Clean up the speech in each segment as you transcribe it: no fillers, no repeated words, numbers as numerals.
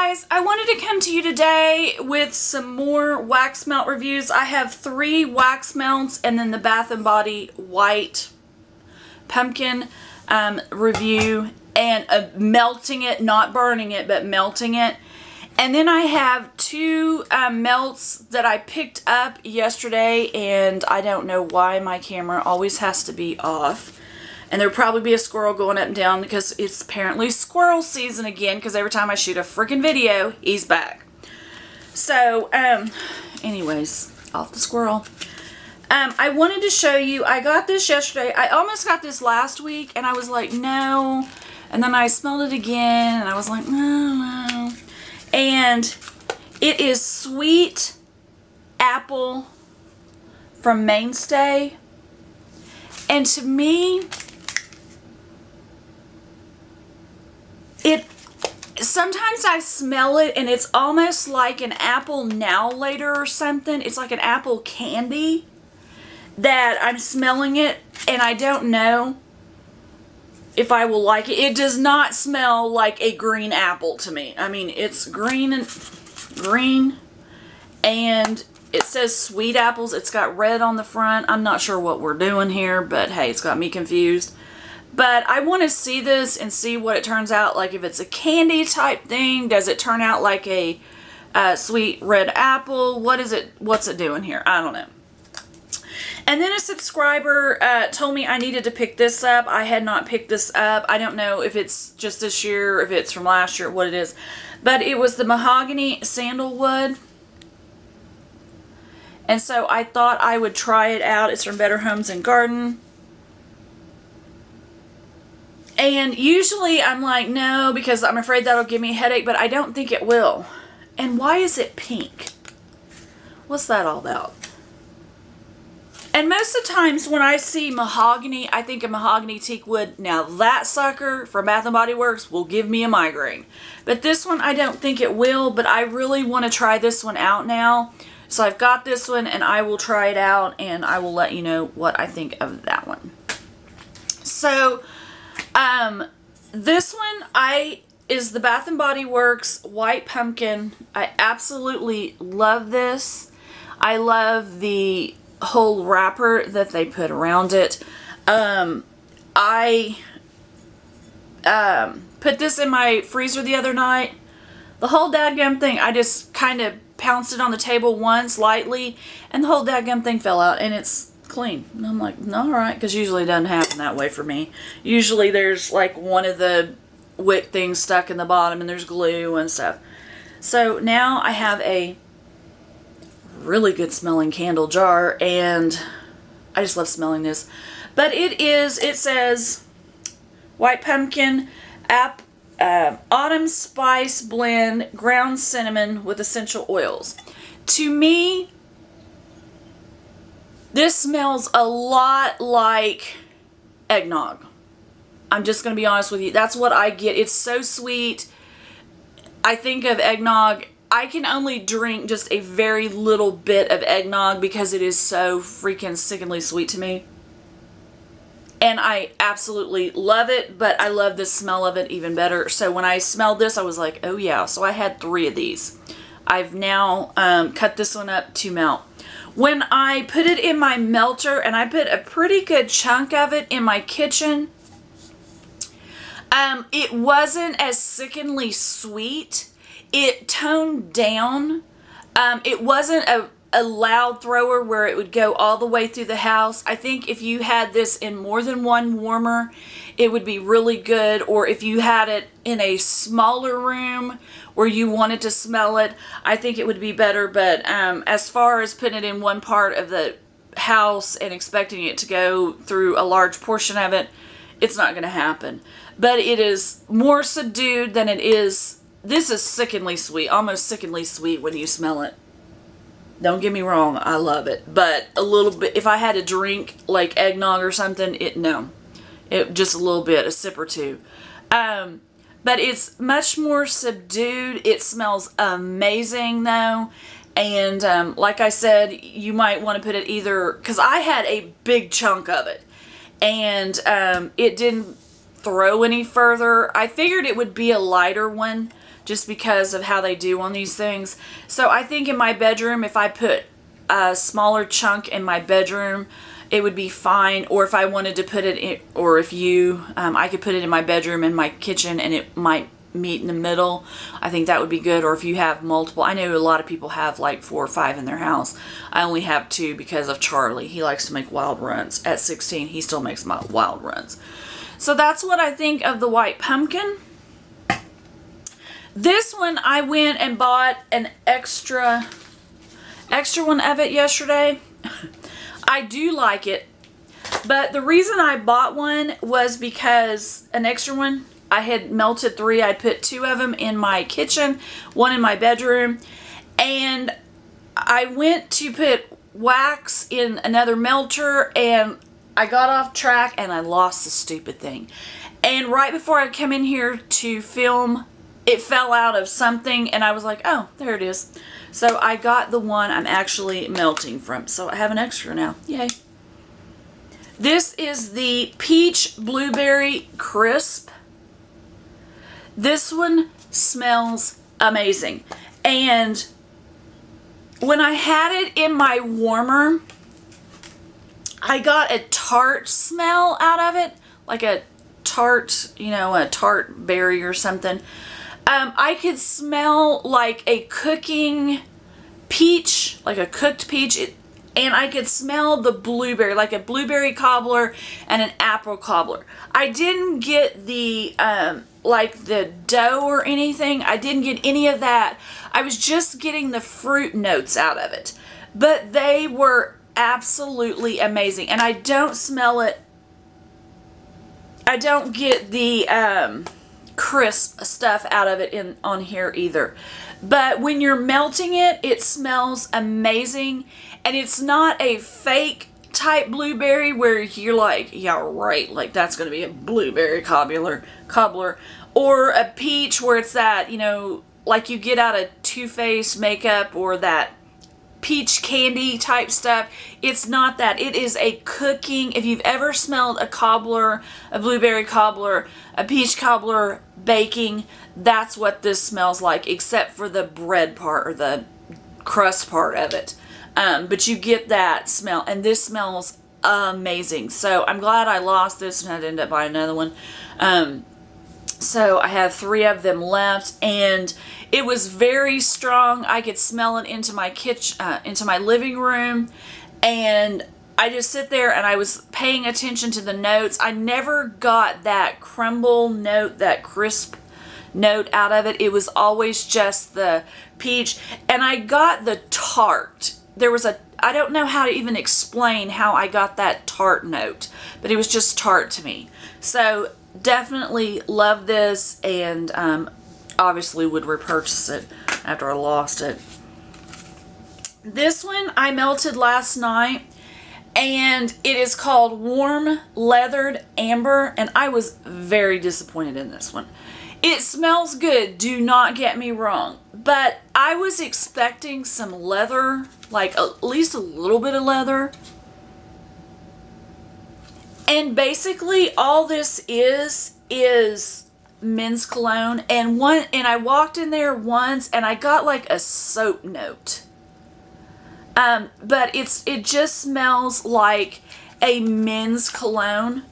guys, I wanted to come to you today with some more wax melt reviews. I have 3 wax melts and then the Bath & Body White Pumpkin review, and melting it, not burning it, but melting it. And then I have 2 melts that I picked up yesterday, and I don't know why my camera always has to be off. And there'll probably be a squirrel going up and down because it's apparently squirrel season again, because every time I shoot a freaking video, he's back. So, anyways, off the squirrel. I wanted to show you, I got this yesterday. I almost got this last week, and I was like, no. And then I smelled it again, and I was like, no. And it is Sweet Apple from Mainstay. And to me, sometimes I smell it and it's almost like an apple now later or something. It's like an apple candy that I'm smelling it, and I don't know if I will like it. It does not smell like a green apple to me. I mean, it's green and it says sweet apples. It's got red on the front. I'm not sure what we're doing here, but hey, it's got me confused. But I want to see this and see what it turns out like. If it's a candy type thing, does it turn out like a sweet red apple? What's it doing here? I don't know. And then a subscriber told me I needed to pick this up. I had not picked this up. I don't know if it's just this year, if it's from last year, what it is. But it was the Mahogany Sandalwood. And so I thought I would try it out. It's from Better Homes and Garden. And usually I'm like, no, because I'm afraid that'll give me a headache, but I don't think it will. And why is it pink? What's that all about? And most of the times when I see mahogany, I think of mahogany teak wood. Now that sucker from Bath & Body Works will give me a migraine. But this one, I don't think it will, but I really want to try this one out now. So I've got this one, and I will try it out, and I will let you know what I think of that one. So, this one is the Bath & Body Works White Pumpkin. I absolutely love this. I love the whole wrapper that they put around it. I put this in my freezer the other night. The whole dadgum thing, I just kind of pounced it on the table once lightly, and the whole dadgum thing fell out, and it's clean. And I'm like, alright, because usually it doesn't happen that way for me. Usually there's like one of the wick things stuck in the bottom, and there's glue and stuff. So now I have a really good smelling candle jar, and I just love smelling this. But it says White Pumpkin Autumn Spice Blend Ground Cinnamon with Essential Oils. To me, this smells a lot like eggnog. I'm just going to be honest with you. That's what I get. It's so sweet. I think of eggnog. I can only drink just a very little bit of eggnog because it is so freaking sickeningly sweet to me. And I absolutely love it, but I love the smell of it even better. So when I smelled this, I was like, oh yeah. So I had 3 of these. I've now cut this one up to melt. When I put it in my melter, and I put a pretty good chunk of it in my kitchen, it wasn't as sickeningly sweet. It toned down. It wasn't a loud thrower where it would go all the way through the house. I think if you had this in more than one warmer, it would be really good. Or if you had it in a smaller room where you wanted to smell it, I think it would be better. But as far as putting it in one part of the house and expecting it to go through a large portion of it, it's not going to happen. But it is more subdued than it is. This is sickeningly sweet, almost sickeningly sweet when you smell it. Don't get me wrong, I love it. But a little bit, if I had a drink like eggnog or something, just a little bit, a sip or two. But it's much more subdued. It smells amazing though. And like I said, you might want to put it either, because I had a big chunk of it. And it didn't throw any further. I figured it would be a lighter one just because of how they do on these things. So I think in my bedroom, if I put a smaller chunk in my bedroom, it would be fine. Or if I wanted to put it in, or if you, I could put it in my bedroom and my kitchen and it might meet in the middle. I think that would be good. Or if you have multiple, I know a lot of people have like 4 or 5 in their house. I only have 2 because of Charlie. He likes to make wild runs. At 16, he still makes my wild runs. So that's what I think of the white pumpkin. This one, I went and bought an extra one of it yesterday. I do like it, but the reason I bought one was because an extra one, I had melted 3. I put 2 of them in my kitchen, 1 in my bedroom, and I went to put wax in another melter, and I got off track and I lost the stupid thing. And right before I come in here to film, it fell out of something, and I was like, oh, there it is. So I got the one I'm actually melting from. So I have an extra now. Yay. This is the Peach Blueberry Crisp. This one smells amazing. And when I had it in my warmer, I got a tart smell out of it. Like a tart, you know, a tart berry or something. I could smell like a cooking peach, like a cooked peach, and I could smell the blueberry, like a blueberry cobbler and an apple cobbler. I didn't get the, like the dough or anything. I didn't get any of that. I was just getting the fruit notes out of it. But they were absolutely amazing. And I don't smell it. I don't get the, crisp stuff out of it on here either. But when you're melting it, it smells amazing, and it's not a fake type blueberry where you're like, yeah, right, like that's going to be a blueberry cobbler, or a peach where it's that, you know, like you get out of Too Faced makeup or that peach candy type stuff. It's not that. It is a cooking, if you've ever smelled a cobbler, a blueberry cobbler, a peach cobbler baking, that's what this smells like, except for the bread part or the crust part of it. But you get that smell, and this smells amazing. So I'm glad I lost this and had to end up buying another one. So I have 3 of them left, and it was very strong. I could smell it into my kitchen, into my living room, and I just sit there and I was paying attention to the notes. I never got that crumble note, that crisp note out of it. It was always just the peach, and I got the tart. There was a, I don't know how to even explain how I got that tart note, but it was just tart to me. So definitely love this, and obviously would repurchase it after I lost it. This one I melted last night, and it is called Warm Leathered Amber, and I was very disappointed in this one. It smells good, do not get me wrong, but I was expecting some leather, like at least a little bit of leather. And basically all this is men's cologne, and I walked in there once and I got like a soap note. But it just smells like a men's cologne.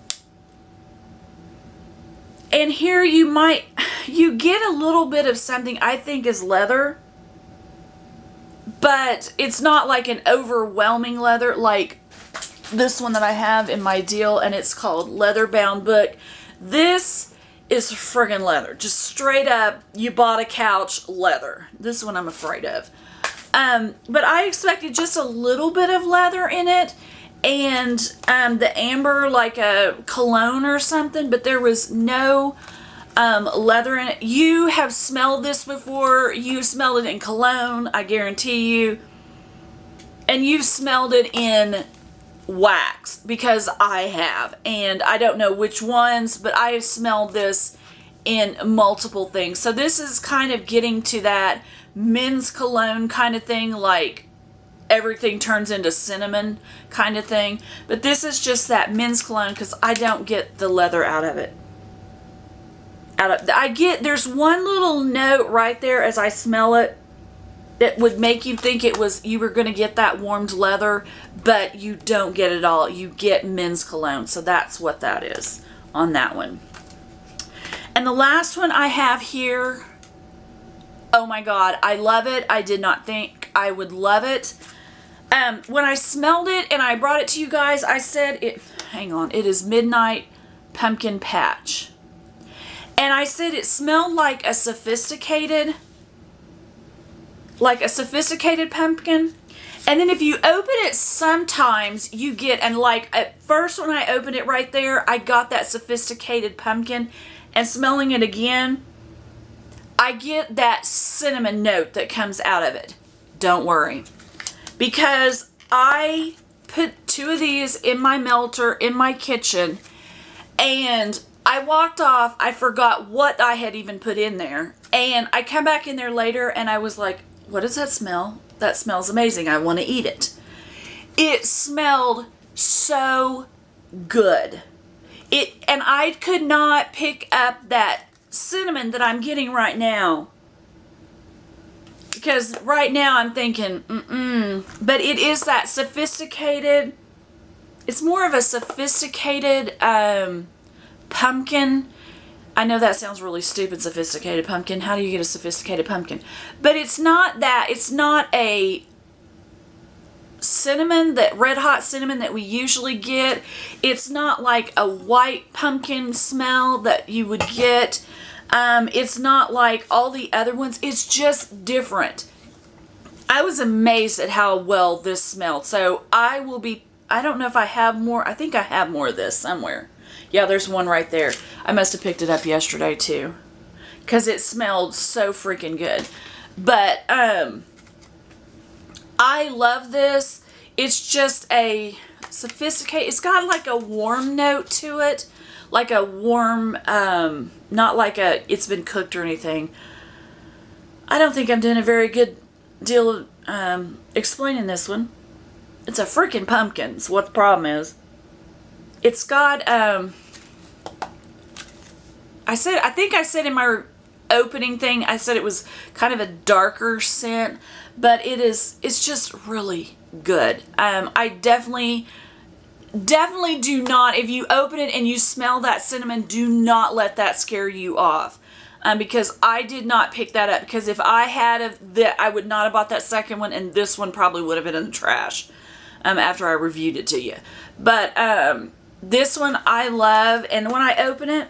And here you get a little bit of something I think is leather, but it's not like an overwhelming leather like this one that I have in my deal, and it's called Leather Bound Book. This is friggin' leather. Just straight up, you bought a couch leather. This one I'm afraid of. But I expected just a little bit of leather in it, and the amber like a cologne or something, but there was no leather in it. You have smelled this before. You smelled it in cologne, I guarantee you. And you've smelled it in wax, because I have, and I don't know which ones, but I have smelled this in multiple things. So this is kind of getting to that men's cologne kind of thing, like everything turns into cinnamon kind of thing, but this is just that men's cologne because I don't get the leather out of it. There's one little note right there as I smell it that would make you think you were going to get that warmed leather, but you don't get it all. You get men's cologne. So that's what that is on that one. And the last one I have here, oh my God, I love it. I did not think I would love it. When I smelled it and I brought it to you guys, I said hang on, it is Midnight Pumpkin Patch. And I said it smelled like a sophisticated pumpkin. And then if you open it, sometimes you get, and like at first when I opened it right there, I got that sophisticated pumpkin, and smelling it again, I get that cinnamon note that comes out of it. Don't worry. Because I put 2 of these in my melter in my kitchen, and I walked off, I forgot what I had even put in there, and I come back in there later and I was like, what does that smell? That smells amazing. I want to eat it. It smelled so good. And I could not pick up that cinnamon that I'm getting right now. Because right now I'm thinking, but it is that sophisticated, it's more of a sophisticated pumpkin. I know that sounds really stupid, sophisticated pumpkin. How do you get a sophisticated pumpkin? But it's not that. It's not a cinnamon, that red hot cinnamon that we usually get. It's not like a white pumpkin smell that you would get. It's not like all the other ones. It's just different. I was amazed at how well this smelled. So I don't know if I have more. I think I have more of this somewhere. Yeah, there's one right there. I must have picked it up yesterday too, because it smelled so freaking good. But I love this. It's just a sophisticated, it's got like a warm note to it, like a warm, not like it's been cooked or anything. I don't think I'm doing a very good deal of explaining this one. It's a freaking pumpkin, is what the problem is. It's got, I think I said in my opening thing, I said it was kind of a darker scent, but it's just really good. I definitely do not, if you open it and you smell that cinnamon, do not let that scare you off. Because I did not pick that up, because if I had I would not have bought that second one, and this one probably would have been in the trash after I reviewed it to you. But this one I love, and when I open it,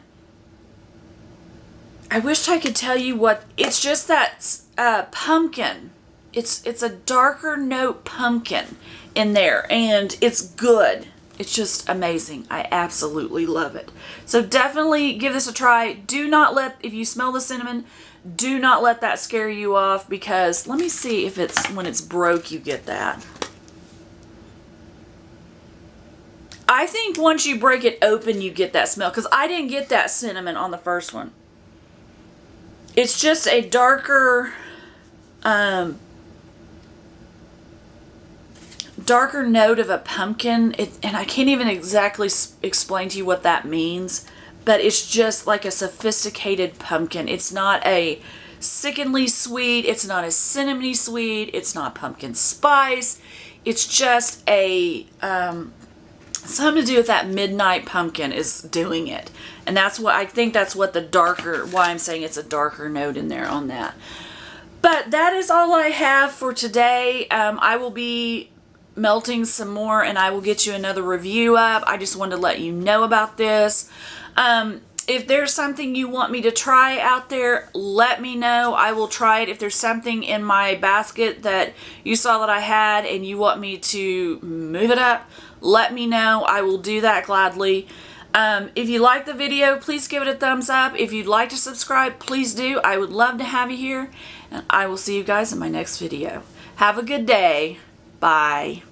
I wish I could tell you what, it's just that pumpkin. It's a darker note pumpkin in there, and it's good. It's just amazing. I absolutely love it. So definitely give this a try. Do not let, if you smell the cinnamon, do not let that scare you off, because let me see if it's, when it's broke, you get that. I think once you break it open, you get that smell, because I didn't get that cinnamon on the first one. It's just a darker, darker note of a pumpkin, and I can't even exactly explain to you what that means, but it's just like a sophisticated pumpkin. It's not a sickeningly sweet, it's not a cinnamony sweet, it's not pumpkin spice, it's just a something to do with that midnight pumpkin is doing it. And that's what I think, that's what the darker, why I'm saying it's a darker note in there on that. But that is all I have for today. I will be melting some more, and I will get you another review up. I just wanted to let you know about this. If there's something you want me to try out there, let me know. I will try it. If there's something in my basket that you saw that I had and you want me to move it up, let me know. I will do that gladly. If you like the video, please give it a thumbs up. If you'd like to subscribe, please do. I would love to have you here, and I will see you guys in my next video. Have a good day. Bye.